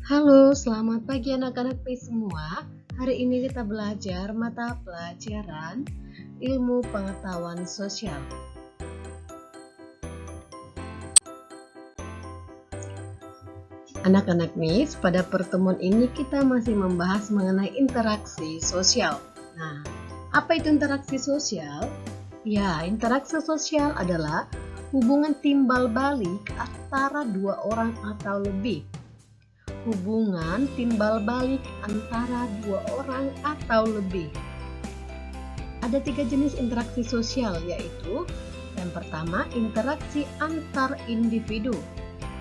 Halo, selamat pagi anak-anak semua. Hari ini kita belajar mata pelajaran ilmu pengetahuan sosial. Anak-anak Miss, pada pertemuan ini kita masih membahas mengenai interaksi sosial. Nah, apa itu interaksi sosial? Ya, interaksi sosial adalah hubungan timbal balik antara dua orang atau lebih. Hubungan timbal balik antara dua orang atau lebih. Ada 3 jenis interaksi sosial, yaitu yang pertama, interaksi antar individu.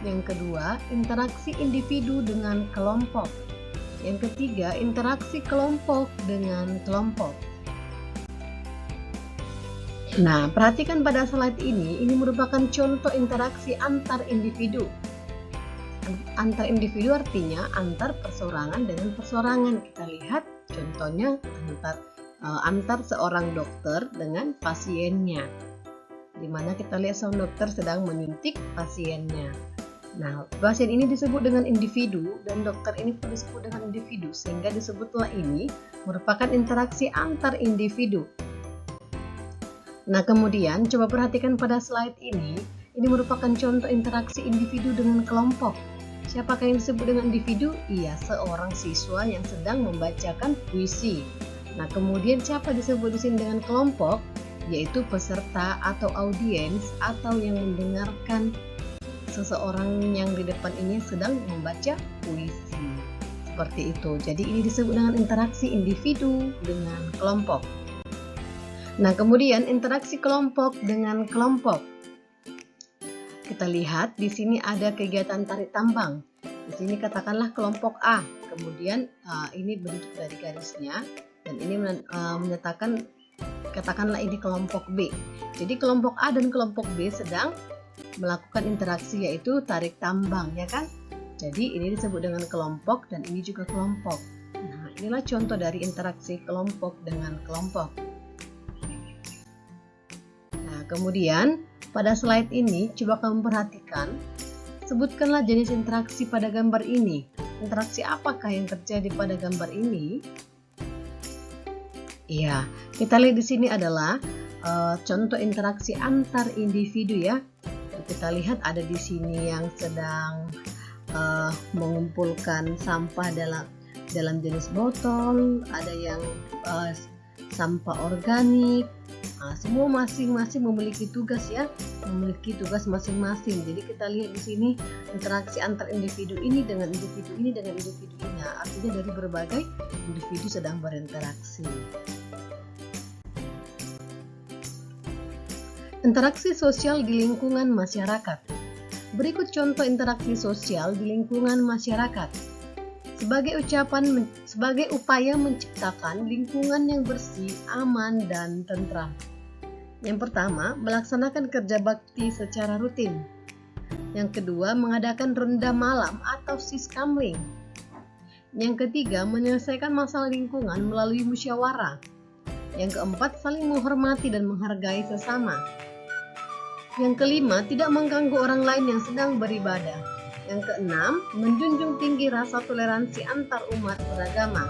Yang kedua, interaksi individu dengan kelompok. Yang ketiga, interaksi kelompok dengan kelompok. Nah, perhatikan pada slide ini merupakan contoh interaksi antar individu. Antar individu artinya antar persorangan dengan persorangan. Kita lihat contohnya antar seorang dokter dengan pasiennya, di mana kita lihat seorang dokter sedang menyuntik pasiennya. Nah, pasien ini disebut dengan individu dan dokter ini pun disebut dengan individu, sehingga disebutlah ini merupakan interaksi antar individu. Nah, kemudian coba perhatikan pada slide ini merupakan contoh interaksi individu dengan kelompok. Siapakah yang disebut dengan individu? Iya, seorang siswa yang sedang membacakan puisi. Nah, kemudian siapa disebut di sini dengan kelompok? Yaitu peserta atau audiens atau yang mendengarkan seseorang yang di depan ini sedang membaca puisi. Seperti itu. Jadi ini disebut dengan interaksi individu dengan kelompok. Nah, kemudian interaksi kelompok dengan kelompok. Kita lihat di sini ada kegiatan tarik tambang. Di sini katakanlah kelompok A. Kemudian ini bentuk dari garisnya dan ini menyatakan katakanlah ini kelompok B. Jadi kelompok A dan kelompok B sedang melakukan interaksi, yaitu tarik tambang, ya kan? Jadi ini disebut dengan kelompok dan ini juga kelompok. Nah, inilah contoh dari interaksi kelompok dengan kelompok. Nah, kemudian pada slide ini coba kamu perhatikan, sebutkanlah jenis interaksi pada gambar ini. Interaksi apakah yang terjadi pada gambar ini? Iya, kita lihat di sini adalah contoh interaksi antar individu, ya. Kita lihat ada di sini yang sedang mengumpulkan sampah dalam jenis botol, ada yang sampah organik. Nah, semua masing-masing memiliki tugas, ya, memiliki tugas masing-masing. Jadi kita lihat di sini interaksi antar individu ini dengan individu ini dengan individu ini. Nah, artinya dari berbagai individu sedang berinteraksi. Interaksi sosial di lingkungan masyarakat. Berikut contoh interaksi sosial di lingkungan masyarakat. Sebagai upaya menciptakan lingkungan yang bersih, aman, dan tentram. Yang pertama, melaksanakan kerja bakti secara rutin. Yang kedua, mengadakan ronda malam atau siskamling. Yang ketiga, menyelesaikan masalah lingkungan melalui musyawarah. Yang keempat, saling menghormati dan menghargai sesama. Yang kelima, tidak mengganggu orang lain yang sedang beribadah. Yang keenam, menjunjung tinggi rasa toleransi antar umat beragama.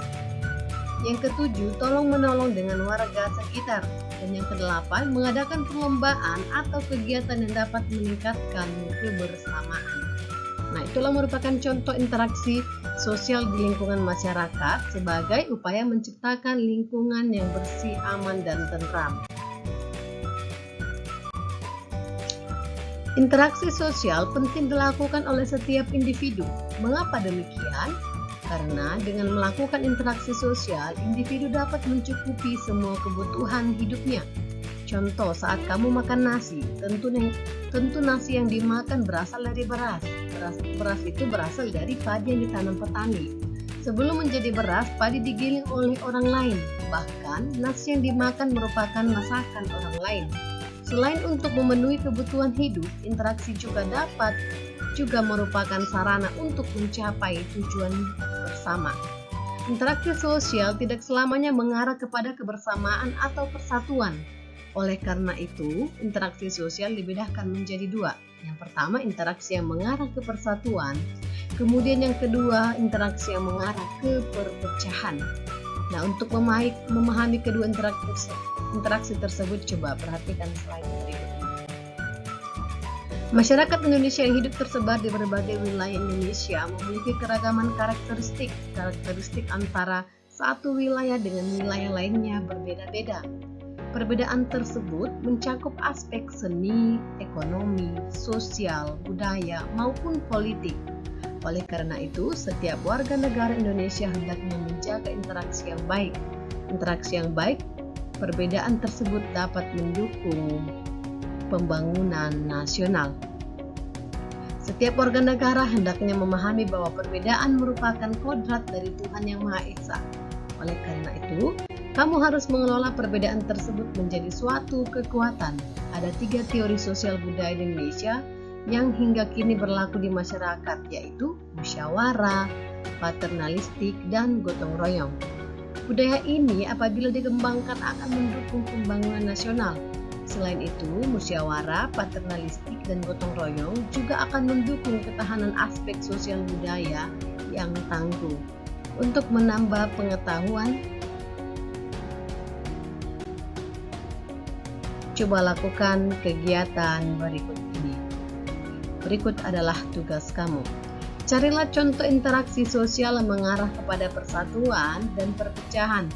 Yang ketujuh, tolong-menolong dengan warga sekitar. Dan yang kedelapan, mengadakan perlombaan atau kegiatan yang dapat meningkatkan kebersamaan. Nah, itulah merupakan contoh interaksi sosial di lingkungan masyarakat sebagai upaya menciptakan lingkungan yang bersih, aman, dan tentram. Interaksi sosial penting dilakukan oleh setiap individu. Mengapa demikian? Karena dengan melakukan interaksi sosial, individu dapat mencukupi semua kebutuhan hidupnya. Contoh, saat kamu makan nasi, tentu nasi yang dimakan berasal dari beras. Beras itu berasal dari padi yang ditanam petani. Sebelum menjadi beras, padi digiling oleh orang lain. Bahkan, nasi yang dimakan merupakan masakan orang lain. Selain untuk memenuhi kebutuhan hidup, interaksi juga merupakan sarana untuk mencapai tujuan bersama. Interaksi sosial tidak selamanya mengarah kepada kebersamaan atau persatuan. Oleh karena itu, interaksi sosial dibedakan menjadi dua. Yang pertama, interaksi yang mengarah ke persatuan. Kemudian yang kedua, interaksi yang mengarah ke perpecahan. Nah, untuk memahami kedua interaksi tersebut, coba perhatikan slide berikut ini. Masyarakat Indonesia yang hidup tersebar di berbagai wilayah Indonesia memiliki keragaman karakteristik antara satu wilayah dengan wilayah lainnya berbeda-beda. Perbedaan tersebut mencakup aspek seni, ekonomi, sosial, budaya, maupun politik. Oleh karena itu, setiap warga negara Indonesia hendaknya menjaga interaksi yang baik. Interaksi yang baik, perbedaan tersebut dapat mendukung pembangunan nasional. Setiap warga negara hendaknya memahami bahwa perbedaan merupakan kodrat dari Tuhan Yang Maha Esa. Oleh karena itu, kamu harus mengelola perbedaan tersebut menjadi suatu kekuatan. Ada 3 teori sosial budaya di Indonesia yang hingga kini berlaku di masyarakat, yaitu musyawarah, paternalistik, dan gotong royong. Budaya ini apabila dikembangkan akan mendukung pembangunan nasional. Selain itu, musyawarah, paternalistik, dan gotong royong juga akan mendukung ketahanan aspek sosial budaya yang tangguh. Untuk menambah pengetahuan, coba lakukan kegiatan berikut ini. Berikut adalah tugas kamu. Carilah contoh interaksi sosial yang mengarah kepada persatuan dan perpecahan.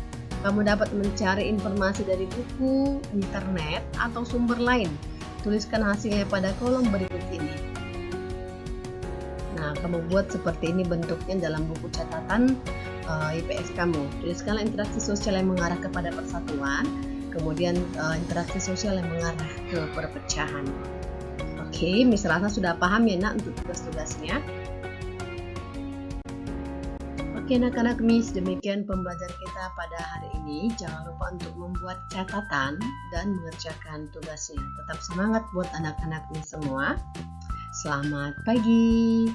Kamu dapat mencari informasi dari buku, internet, atau sumber lain. Tuliskan hasilnya pada kolom berikut ini. Nah, kamu buat seperti ini bentuknya dalam buku catatan IPS kamu. Tuliskanlah interaksi sosial yang mengarah kepada persatuan, kemudian interaksi sosial yang mengarah ke perpecahan. Oke, Miss Rasa sudah paham ya nak untuk tugas-tugasnya. Oke anak-anak Miss, demikian pembelajaran kita pada hari ini. Jangan lupa untuk membuat catatan dan mengerjakan tugasnya. Tetap semangat buat anak-anak Miss semua. Selamat pagi.